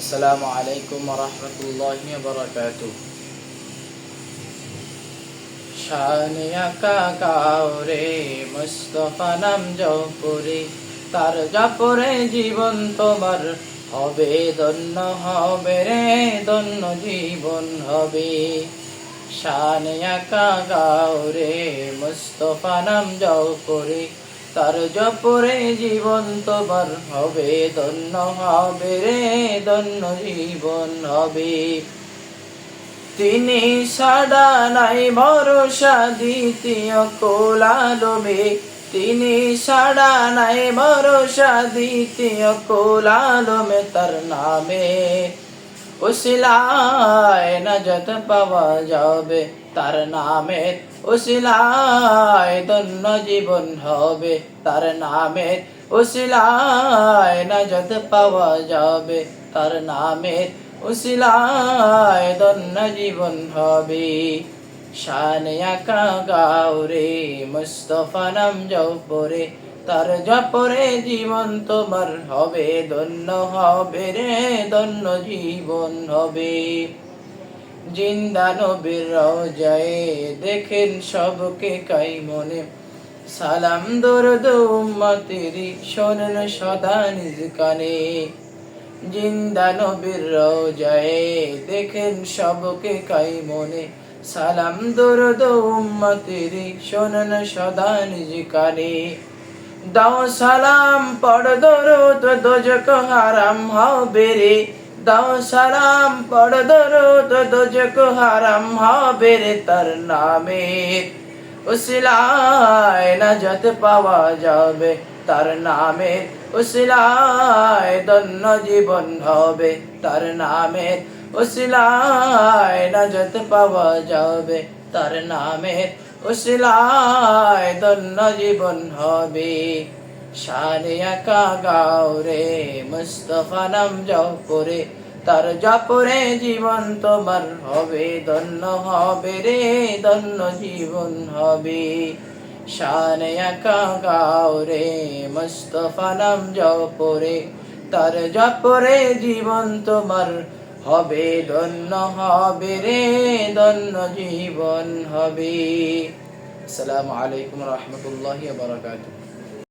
আসসালামু আলাইকুম ওয়া রাহমাতুল্লাহি ওয়া বারাকাতুহু। শানে আকা গাওরে মুস্তাফা নাম জপরে, তার জপরে জীবন তোমার হবে ধন্য, হবে রে ধন্য জীবন হবে। শানে আকা গাওরে মুস্তাফা নাম জপরে, তার জপরে জীবন তোমার হবে ধন্য, হবে রে ধন্য জীবন হবে। তিনি সাড়া নাই ভরসা দ্বিতীয় কোলালমে, তিনি সাড়া নাই ভরসা দ্বিতীয় কোলালমে, তার নামে উসিলায় নাজাত পাওয়া যাবে, তার নামে উসিলায় ধন্য জীবন হবে, তার নামে উসিলায় নাজাত পাওয়া যাবে, তার নামে উসিলায় ধন্য জীবন হবে। শানে আকা গাওরে মুস্তাফা নাম জপরে, তার জপরে জীবন তোমার হবে ধন্য, হবে রে ধন্য জীবন হবে। জিন্দা নবীর রওজায়ে দেখেন সবকে কাই মনে, সালাম দরুদ উম্মতেরি শোনেন সদা নিজ কানে। জিন্দা নবীর রওজায়ে দেখেন সবকে কাই মনে, সালাম দরুদ উম্মতেরি শোনেন সদা নিজ কানে। দাও সালাম পড় দরুদ দোজখ হারাম হবে রে, দাও সালাম পড় দরুদ দোজখ হারাম হবে রে, তার নামে উসিলায় নাজাত পাওয়া যাবে, তার নামে উসিলায় ধন্য জীবন হবে, তার নামে উসিলায় নাজাত পাওয়া যাবে, তার নামে উসিলায় ধন্য জীবন হবে। শানে আকা গাওরে মুস্তাফা নাম জপরে, তার জপরে জীবন তোমার হবে ধন্য, হবে রে ধন্য জীবন হবে। শানে আকা গাওরে মুস্তাফা নাম জপরে, তার জপরে জীবন তোমার হবে ধন্য, হবে রে ধন্য জীবন হবে। আসসালামু আলাইকুম ওয়া রাহমাতুল্লাহি ওয়া বারাকাতুহু।